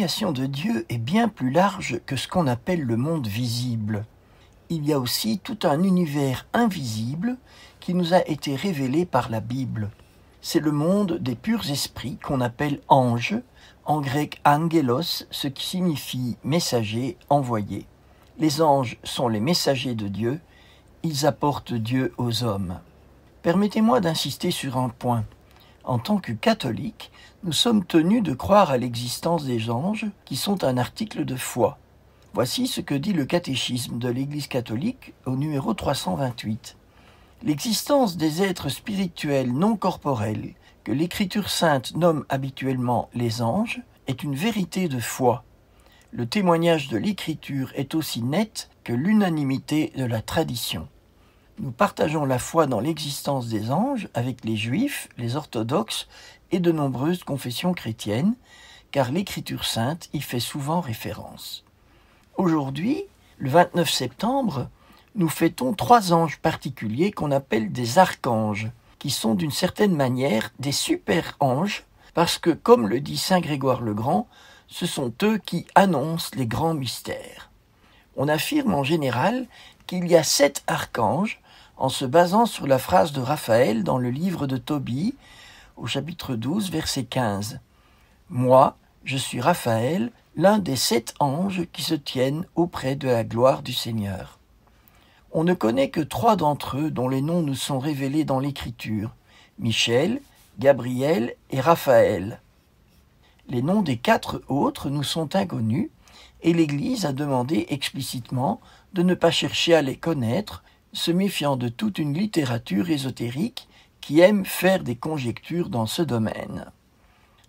création de Dieu est bien plus large que ce qu'on appelle le monde visible. Il y a aussi tout un univers invisible qui nous a été révélé par la Bible. C'est le monde des purs esprits qu'on appelle anges, en grec angelos, ce qui signifie messager, envoyé. Les anges sont les messagers de Dieu, ils apportent Dieu aux hommes. Permettez-moi d'insister sur un point. En tant que catholiques, nous sommes tenus de croire à l'existence des anges qui sont un article de foi. Voici ce que dit le catéchisme de l'Église catholique au numéro 328. L'existence des êtres spirituels non corporels, que l'Écriture sainte nomme habituellement les anges, est une vérité de foi. Le témoignage de l'Écriture est aussi net que l'unanimité de la tradition. Nous partageons la foi dans l'existence des anges avec les juifs, les orthodoxes et de nombreuses confessions chrétiennes, car l'Écriture sainte y fait souvent référence. Aujourd'hui, le 29 septembre, nous fêtons 3 anges particuliers qu'on appelle des archanges, qui sont d'une certaine manière des super-anges, parce que, comme le dit saint Grégoire le Grand, ce sont eux qui annoncent les grands mystères. On affirme en général qu'il y a 7 archanges, en se basant sur la phrase de Raphaël dans le livre de Tobie, au chapitre 12, verset 15. « Moi, je suis Raphaël, l'un des 7 anges qui se tiennent auprès de la gloire du Seigneur. » On ne connaît que 3 d'entre eux dont les noms nous sont révélés dans l'Écriture, Michel, Gabriel et Raphaël. Les noms des 4 autres nous sont inconnus et l'Église a demandé explicitement de ne pas chercher à les connaître, se méfiant de toute une littérature ésotérique qui aime faire des conjectures dans ce domaine.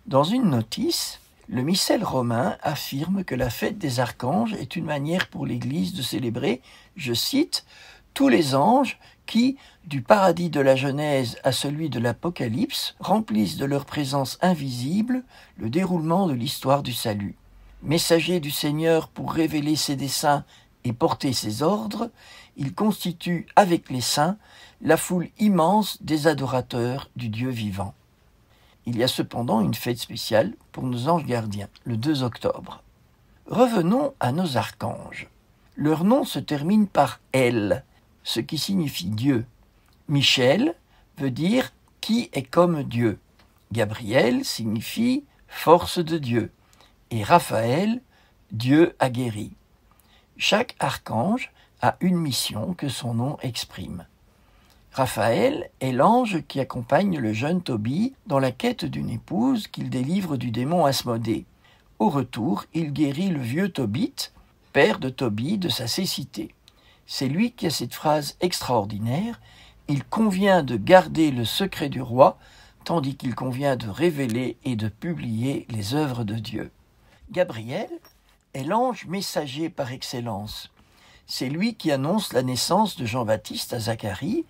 Dans une notice, le missel romain affirme que la fête des archanges est une manière pour l'Église de célébrer, je cite, « tous les anges qui, du paradis de la Genèse à celui de l'Apocalypse, remplissent de leur présence invisible le déroulement de l'histoire du salut. Messagers du Seigneur pour révéler ses desseins et porter ses ordres, ils constituent avec les saints la foule immense des adorateurs du Dieu vivant. » Il y a cependant une fête spéciale pour nos anges gardiens, le 2 octobre. Revenons à nos archanges. Leur nom se termine par « El », ce qui signifie Dieu. Michel veut dire « qui est comme Dieu ». Gabriel signifie « force de Dieu ». Et Raphaël, « Dieu a guéri ». Chaque archange a une mission que son nom exprime. Raphaël est l'ange qui accompagne le jeune Tobie dans la quête d'une épouse qu'il délivre du démon Asmodée. Au retour, il guérit le vieux Tobite, père de Tobie, de sa cécité. C'est lui qui a cette phrase extraordinaire « Il convient de garder le secret du roi, tandis qu'il convient de révéler et de publier les œuvres de Dieu. » Gabriel est l'ange messager par excellence. C'est lui qui annonce la naissance de Jean-Baptiste à Zacharie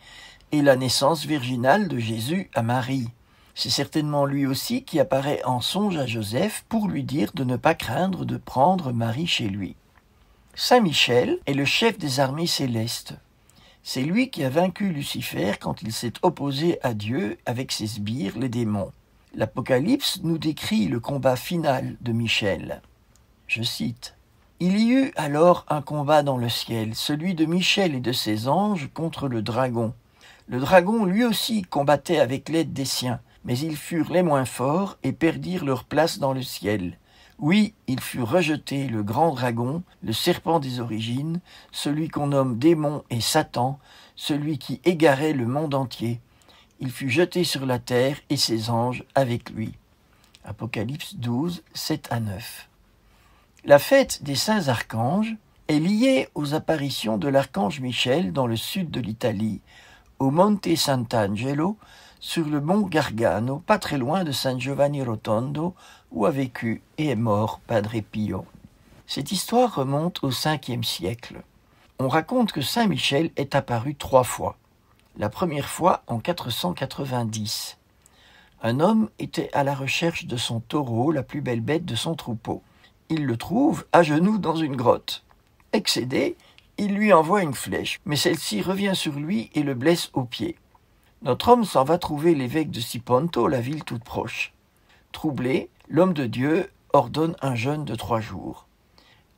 et la naissance virginale de Jésus à Marie. C'est certainement lui aussi qui apparaît en songe à Joseph pour lui dire de ne pas craindre de prendre Marie chez lui. Saint Michel est le chef des armées célestes. C'est lui qui a vaincu Lucifer quand il s'est opposé à Dieu avec ses sbires, les démons. L'Apocalypse nous décrit le combat final de Michel. Je cite. « Il y eut alors un combat dans le ciel, celui de Michel et de ses anges contre le dragon. Le dragon lui aussi combattait avec l'aide des siens, mais ils furent les moins forts et perdirent leur place dans le ciel. Oui, il fut rejeté le grand dragon, le serpent des origines, celui qu'on nomme démon et Satan, celui qui égarait le monde entier. Il fut jeté sur la terre et ses anges avec lui. » Apocalypse 12, 7 à 9. La fête des saints archanges est liée aux apparitions de l'archange Michel dans le sud de l'Italie, au Monte Sant'Angelo, sur le mont Gargano, pas très loin de San Giovanni Rotondo, où a vécu et est mort Padre Pio. Cette histoire remonte au 5e siècle. On raconte que Saint Michel est apparu 3 fois. La première fois en 490. Un homme était à la recherche de son taureau, la plus belle bête de son troupeau. Il le trouve à genoux dans une grotte. Excédé, il lui envoie une flèche, mais celle-ci revient sur lui et le blesse au pied. Notre homme s'en va trouver l'évêque de Siponto, la ville toute proche. Troublé, l'homme de Dieu ordonne un jeûne de 3 jours.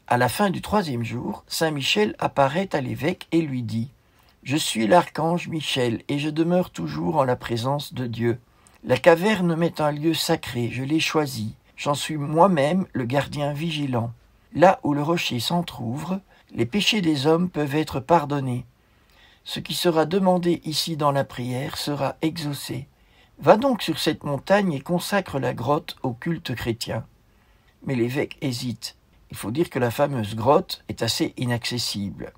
À la fin du 3e jour, saint Michel apparaît à l'évêque et lui dit « Je suis l'archange Michel et je demeure toujours en la présence de Dieu. La caverne m'est un lieu sacré, je l'ai choisi. J'en suis moi-même le gardien vigilant. Là où le rocher s'entr'ouvre, les péchés des hommes peuvent être pardonnés. Ce qui sera demandé ici dans la prière sera exaucé. Va donc sur cette montagne et consacre la grotte au culte chrétien. » Mais l'évêque hésite. Il faut dire que la fameuse grotte est assez inaccessible.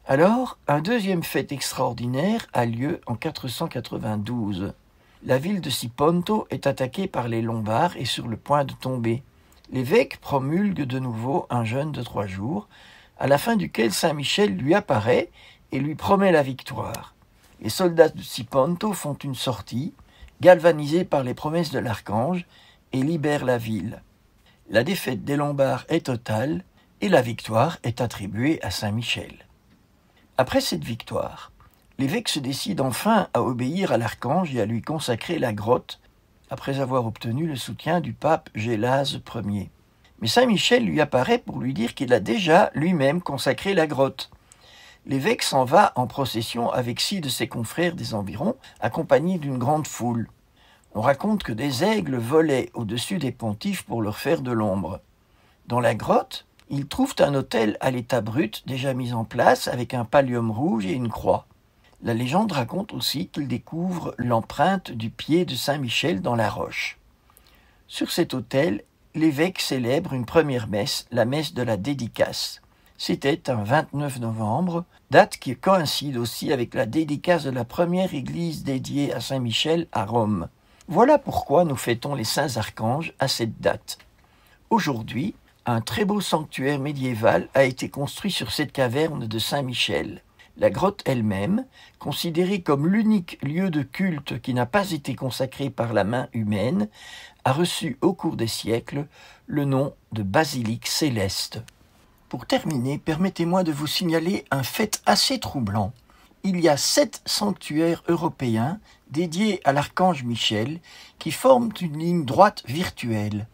Alors, un deuxième fait extraordinaire a lieu en 492. La ville de Siponto est attaquée par les Lombards et sur le point de tomber. L'évêque promulgue de nouveau un jeûne de 3 jours, à la fin duquel saint Michel lui apparaît et lui promet la victoire. Les soldats de Siponto font une sortie, galvanisés par les promesses de l'archange, et libèrent la ville. La défaite des Lombards est totale et la victoire est attribuée à saint Michel. Après cette victoire, l'évêque se décide enfin à obéir à l'archange et à lui consacrer la grotte, après avoir obtenu le soutien du pape Gélase Ier. Mais saint Michel lui apparaît pour lui dire qu'il a déjà lui-même consacré la grotte. L'évêque s'en va en procession avec 6 de ses confrères des environs, accompagnés d'une grande foule. On raconte que des aigles volaient au-dessus des pontifes pour leur faire de l'ombre. Dans la grotte, ils trouvent un autel à l'état brut déjà mis en place avec un pallium rouge et une croix. La légende raconte aussi qu'ils découvrent l'empreinte du pied de saint Michel dans la roche. Sur cet autel, l'évêque célèbre une première messe, la messe de la dédicace. C'était un 29 novembre, date qui coïncide aussi avec la dédicace de la première église dédiée à saint Michel à Rome. Voilà pourquoi nous fêtons les saints archanges à cette date. Aujourd'hui, un très beau sanctuaire médiéval a été construit sur cette caverne de saint Michel. La grotte elle-même, considérée comme l'unique lieu de culte qui n'a pas été consacré par la main humaine, a reçu au cours des siècles le nom de basilique céleste. Pour terminer, permettez-moi de vous signaler un fait assez troublant. Il y a 7 sanctuaires européens dédiés à l'archange Michel qui forment une ligne droite virtuelle.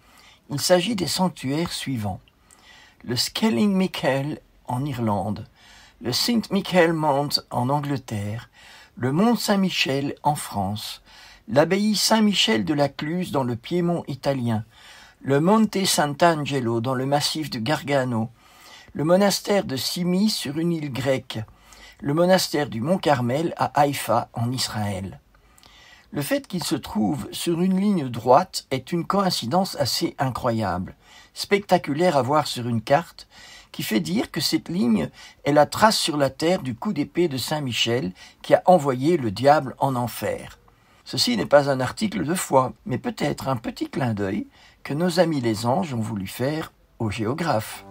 Il s'agit des sanctuaires suivants. Le Skelling Michael en Irlande, le St. Michael Mount en Angleterre, le Mont Saint-Michel en France, l'abbaye Saint-Michel de la Cluse dans le Piémont italien, le Monte Sant'Angelo dans le massif de Gargano, le monastère de Simi sur une île grecque, le monastère du Mont Carmel à Haïfa en Israël. Le fait qu'il se trouve sur une ligne droite est une coïncidence assez incroyable, spectaculaire à voir sur une carte, qui fait dire que cette ligne est la trace sur la terre du coup d'épée de saint Michel qui a envoyé le diable en enfer. Ceci n'est pas un article de foi, mais peut-être un petit clin d'œil que nos amis les anges ont voulu faire aux géographes.